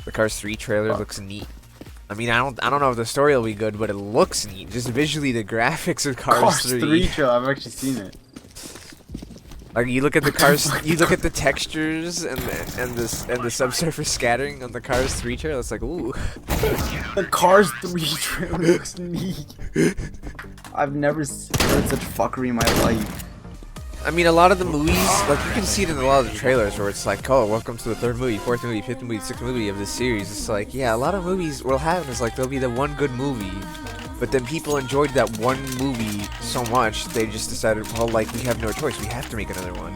The Cars 3 trailer looks neat. I mean, I don't know if the story will be good, but it looks neat. Just visually, the graphics of Cars 3 trailer, I've actually seen it. Like you look at the cars, you look at the textures and the subsurface scattering on the Cars 3 trailer. It's like, ooh. The Cars 3 trailer looks neat. I've never heard such fuckery in my life. I mean, a lot of the movies, like you can see it in a lot of the trailers where it's like, oh, welcome to the 3rd movie, 4th movie, 5th movie, 6th movie of this series. It's like, yeah, a lot of movies will happen. It's like there'll be the one good movie, but then people enjoyed that one movie so much they just decided, well, like we have no choice. We have to make another one.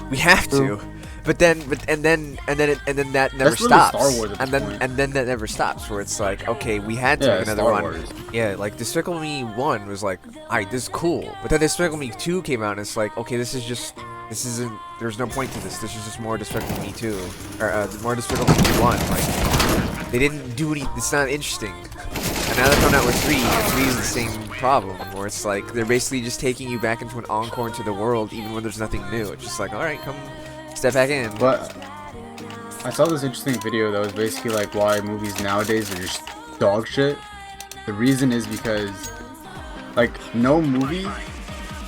We have to. But then that never stops. Star Wars at this and then that never stops. Where it's like, okay, we had to make another Star one. Wars. Yeah, like Despicable Me 1 was like, alright, this is cool. But then Despicable Me 2 came out and it's like, okay, this isn't, there's no point to this. This is just more Despicable Me 2. Or more Despicable Me 1. Like, they didn't do any, it's not interesting. And now they're coming out with 3, and 3 is the same problem, where it's like, they're basically just taking you back into an encore into the world, even when there's nothing new. It's just like, alright, come, step back in. But I saw this interesting video that was basically like why movies nowadays are just dog shit. The reason is because, like, no movie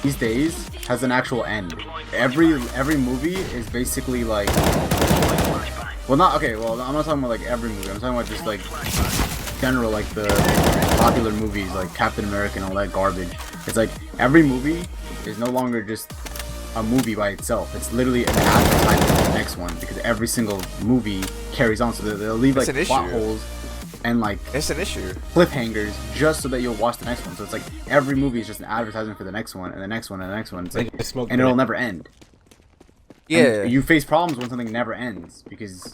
these days has an actual end. Every movie is basically like, well, not okay. Well, I'm not talking about like every movie. I'm talking about just like general, like the popular movies like Captain America and all that garbage. It's like every movie is no longer just a movie by itself. It's literally an advertisement for the next one, because every single movie carries on, so they'll leave like plot holes and like it's an issue, cliffhangers, just so that you'll watch the next one. So it's like every movie is just an advertisement for the next one and the next one and the next one. It's like, and it'll never end. Yeah, and you face problems when something never ends, because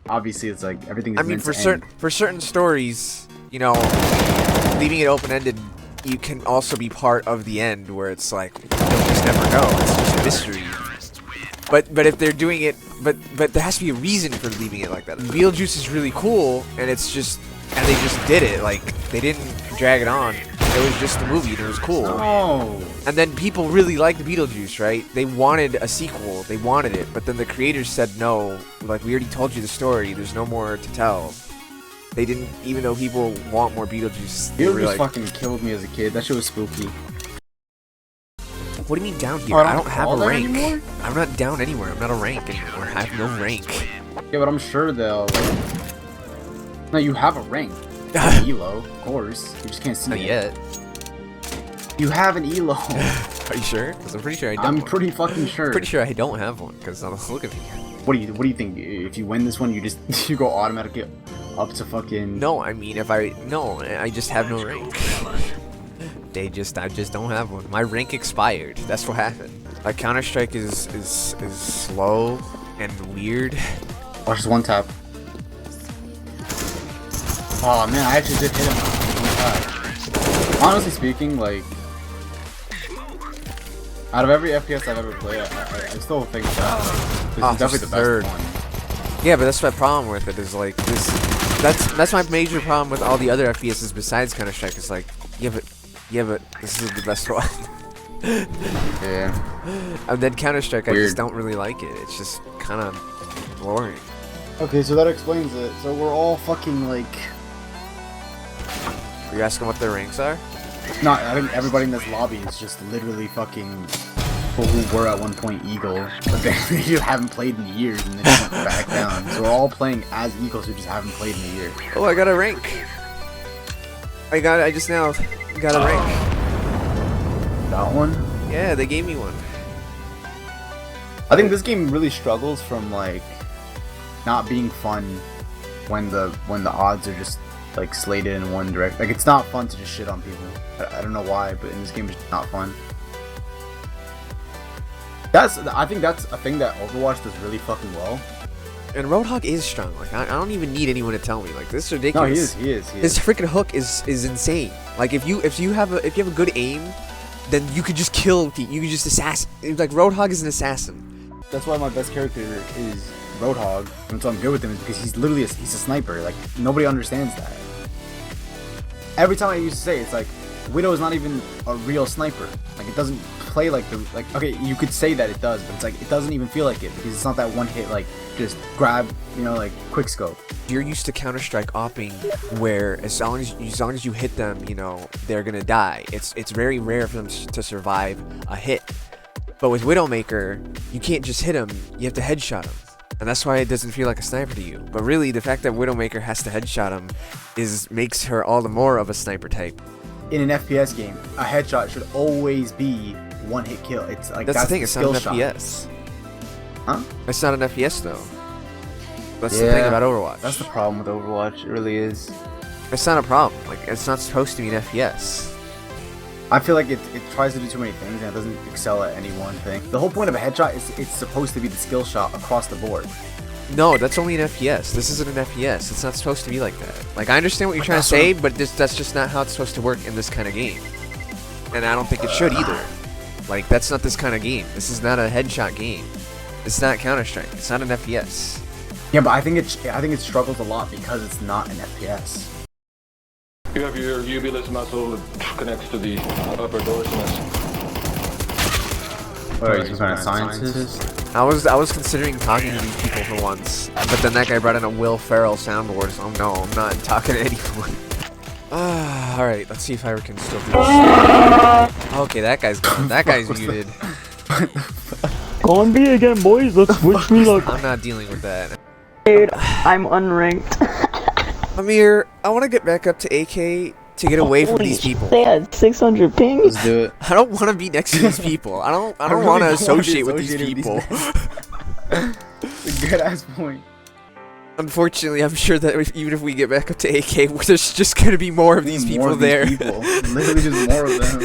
obviously it's like everything is I mean, for certain stories, you know, leaving it open-ended, you can also be part of the end, where it's like you'll just never know. It's just a mystery. But if they're doing it, but there has to be a reason for leaving it like that. Beetlejuice is really cool, and it's just, and they just did it. Like, they didn't drag it on. It was just a movie, and it was cool. Oh. And then people really liked Beetlejuice, right? They wanted a sequel. They wanted it, but then the creators said no. Like, we already told you the story. There's no more to tell. They didn't, even though people want more Beetlejuice. Beetlejuice like, fucking killed me as a kid. That shit was spooky. What do you mean down here? Oh, I don't have a rank. Anymore? I'm not down anywhere. I'm not a rank anymore. I have no rank. Yeah, but I'm sure they'll. Like... No, you have a rank. Elo, of course. You just can't see Not it. yet. You have an Elo. Are you sure? Because I'm pretty sure I don't. I'm pretty fucking sure. Pretty sure I don't have one. Because look at me. What do you think? If you win this one, you just you go automatically up to fucking. No, I mean I just have no rank. I just don't have one. My rank expired. That's what happened. Like, Counter-Strike is slow and weird. Watch this one tap. Oh man, I actually did hit him one tap. Honestly speaking, like, out of every FPS I've ever played, I still think that this is definitely the best one. Yeah, but that's my problem with it. Is like this. That's my major problem with all the other FPSs besides Counter-Strike. It's like, yeah, but this is the best one. Yeah. And then Counter-Strike, I just don't really like it. It's just kind of boring. Okay, so that explains it. So we're all fucking like. Are you asking what their ranks are? No, I think everybody in this lobby is just literally fucking people who were at one point Eagle, but they just haven't played in years and they just went back down. So we're all playing as Eagles who just haven't played in a year. Oh, I got a rank. I just now got a rank. Got one? Yeah, they gave me one. I think this game really struggles from like not being fun when the odds are just like slated in one direction. Like, it's not fun to just shit on people. I don't know why, but in this game it's just not fun. I think that's a thing that Overwatch does really fucking well. And Roadhog is strong. Like, I don't even need anyone to tell me. Like, this is ridiculous. No, he is. His freaking hook is insane. Like, if you have a good aim, then you could just kill. You could just assassin. Like, Roadhog is an assassin. That's why my best character is Roadhog, and so I'm good with him, is because he's literally he's a sniper. Like, nobody understands that. Every time I used to say, it's like, Widow is not even a real sniper. Like, it doesn't play like the okay, you could say that it does, but it's like it doesn't even feel like it because it's not that one hit like just grab, you know, like quick scope. You're used to Counter-Strike opping where as long as you hit them, you know, they're gonna die. It's very rare for them to survive a hit. But with Widowmaker, you can't just hit them, you have to headshot them. And that's why it doesn't feel like a sniper to you. But really, the fact that Widowmaker has to headshot him makes her all the more of a sniper type. In an FPS game, a headshot should always be one hit kill. It's like that's the thing, it's not an shot. FPS. Huh? It's not an FPS though. That's the thing about Overwatch. That's the problem with Overwatch, it really is. It's not a problem. Like, it's not supposed to be an FPS. I feel like it tries to do too many things and it doesn't excel at any one thing. The whole point of a headshot is it's supposed to be the skill shot across the board. No, that's only an FPS. This isn't an FPS. It's not supposed to be like that. Like, I understand what you're trying to say, but that's just not how it's supposed to work in this kind of game. And I don't think it should either. Like, that's not this kind of game. This is not a headshot game. It's not Counter-Strike. It's not an FPS. Yeah, but I think it struggles a lot because it's not an FPS. You have your uvulus muscle that connects to the upper dorsalis. What are you, some kind of scientist? I was considering talking to these people for once, but then that guy brought in a Will Ferrell soundboard, so no, I'm not talking to anyone. Alright, let's see if I can still do this. Okay, that guy's gone. That guy's muted. Go on B again, boys. Let's switch me like. I'm not dealing with that. Dude, I'm unranked. Amir, I want to get back up to AK to get away from these people. They had 600 pings. Let's do it. I don't want to be next to these people. I don't really want to don't associate with these people. Good ass point. Unfortunately, I'm sure that even if we get back up to AK, there's just gonna be more of these people there. Literally just more of them.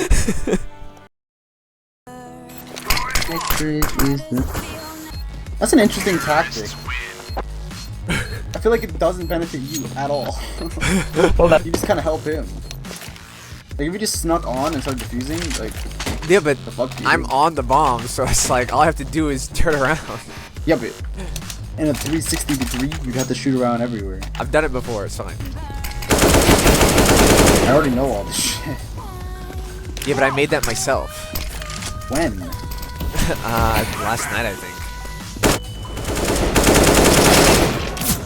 That's an interesting tactic. I feel like it doesn't benefit you at all. You just kind of help him. Like if you just snuck on and started defusing, like Yeah, but the fuck do you I'm do? on the bomb, so it's like all I have to do is turn around. Yeah, but in a 360 degree, you'd have to shoot around everywhere. I've done it before. It's fine. I already know all this shit. Yeah, but I made that myself. When? Last night I think.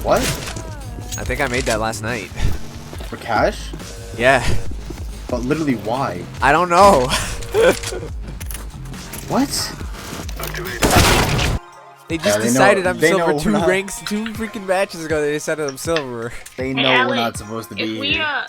What? I think I made that last night. For cash? Yeah. But literally, why? I don't know. What? They just Yeah, they know- decided I'm they know silver we're two not- ranks, 2 freaking matches ago. They decided I'm silver. They know Hey, we're Alex, not supposed to be If we here.